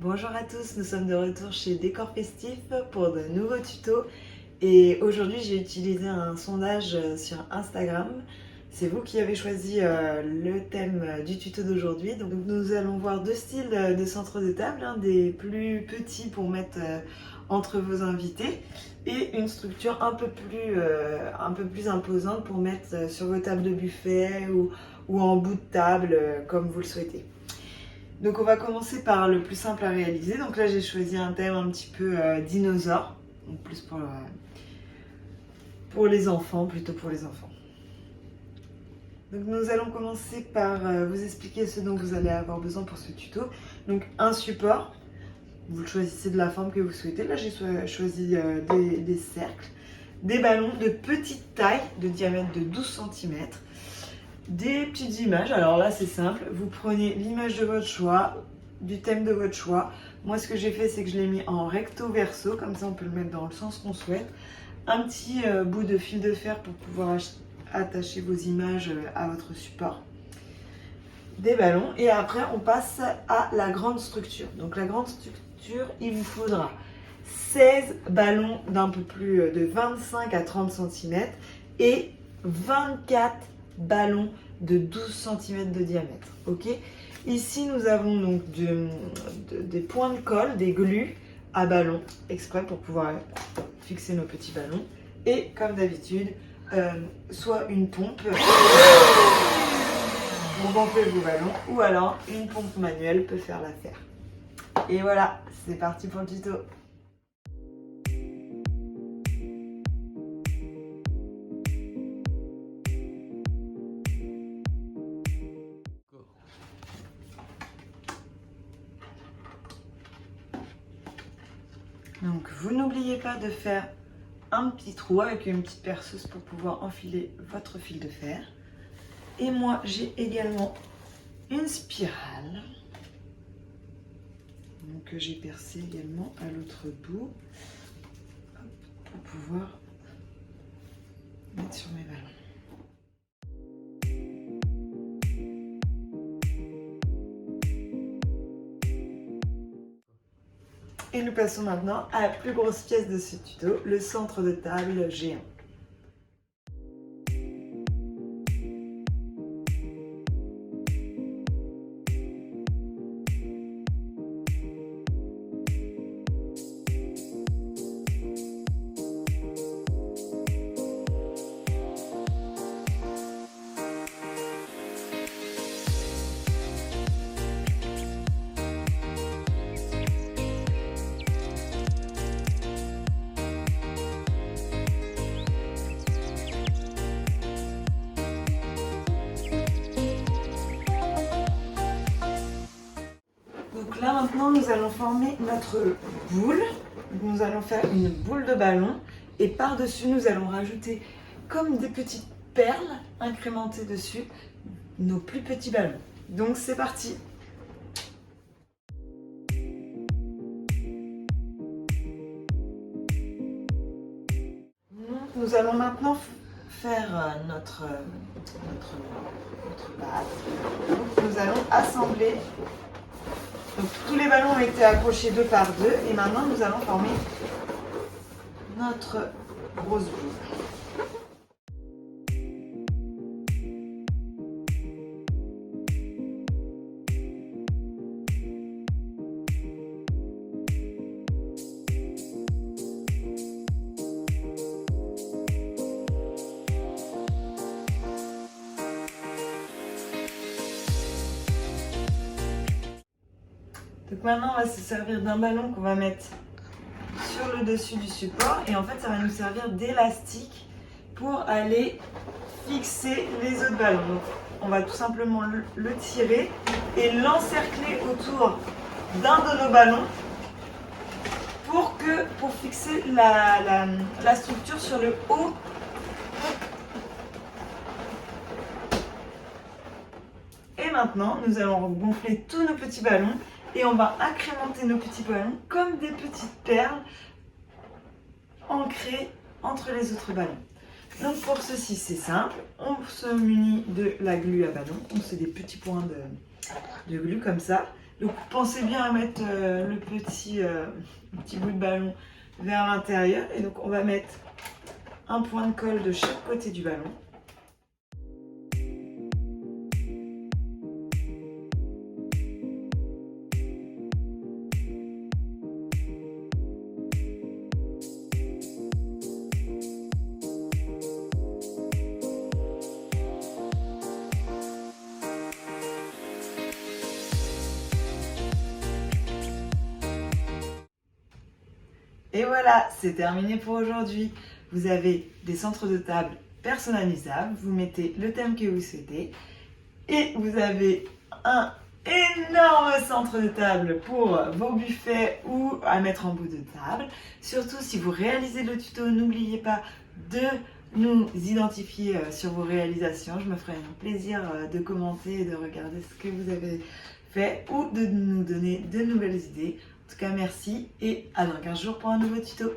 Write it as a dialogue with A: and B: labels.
A: Bonjour à tous, nous sommes de retour chez Décor Festif pour de nouveaux tutos et aujourd'hui j'ai utilisé un sondage sur Instagram. C'est vous qui avez choisi le thème du tuto d'aujourd'hui. Donc nous allons voir deux styles de centre de table, des plus petits pour mettre entre vos invités et une structure un peu plus imposante pour mettre sur vos tables de buffet ou en bout de table comme vous le souhaitez. Donc on va commencer par le plus simple à réaliser. Donc là j'ai choisi un thème un petit peu dinosaure, donc plus pour les enfants, plutôt pour les enfants. Donc nous allons commencer par vous expliquer ce dont vous allez avoir besoin pour ce tuto. Donc un support, vous le choisissez de la forme que vous souhaitez. Là j'ai choisi des cercles, des ballons de petite taille, de diamètre de 12 cm. Des petites images, alors là c'est simple, vous prenez l'image de votre choix, du thème de votre choix. Moi ce que j'ai fait c'est que je l'ai mis en recto verso, comme ça on peut le mettre dans le sens qu'on souhaite. Un petit bout de fil de fer pour pouvoir attacher vos images à votre support. Des ballons et après on passe à la grande structure. Donc la grande structure, il vous faudra 16 ballons d'un peu plus de 25 à 30 cm et 24 ballons de 12 cm de diamètre. Ok. Ici, nous avons donc des points de colle, des glues à ballons, exprès pour pouvoir fixer nos petits ballons. Et comme d'habitude, soit une pompe pour gonfler vos ballons, ou alors une pompe manuelle peut faire l'affaire. Et voilà, c'est parti pour le tuto. Donc vous n'oubliez pas de faire un petit trou avec une petite perceuse pour pouvoir enfiler votre fil de fer. Et moi j'ai également une spirale que j'ai percée également à l'autre bout pour pouvoir mettre sur mes ballons. Et nous passons maintenant à la plus grosse pièce de ce tuto, le centre de table géant. Donc là maintenant nous allons former notre boule. Nous allons faire une boule de ballon et par-dessus nous allons rajouter comme des petites perles incrémentées dessus nos plus petits ballons. Donc c'est parti. Nous allons maintenant faire notre base. Donc nous allons assembler. Donc, tous les ballons ont été accrochés deux par deux et maintenant nous allons former notre grosse boule. Donc maintenant on va se servir d'un ballon qu'on va mettre sur le dessus du support et en fait ça va nous servir d'élastique pour aller fixer les autres ballons. Donc on va tout simplement le tirer et l'encercler autour d'un de nos ballons pour fixer la structure sur le haut. Et maintenant nous allons gonfler tous nos petits ballons. Et on va agrémenter nos petits ballons comme des petites perles ancrées entre les autres ballons. Donc pour ceci c'est simple, on se munit de la glu à ballon, donc c'est des petits points de glu comme ça. Donc pensez bien à mettre le petit bout de ballon vers l'intérieur. Et donc on va mettre un point de colle de chaque côté du ballon. Et voilà, c'est terminé pour aujourd'hui. Vous avez des centres de table personnalisables, vous mettez le thème que vous souhaitez et vous avez un énorme centre de table pour vos buffets ou à mettre en bout de table. Surtout si vous réalisez le tuto, n'oubliez pas de nous identifier sur vos réalisations. Je me ferai un plaisir de commenter et de regarder ce que vous avez fait ou de nous donner de nouvelles idées. En tout cas, merci et à dans 15 jours pour un nouveau tuto.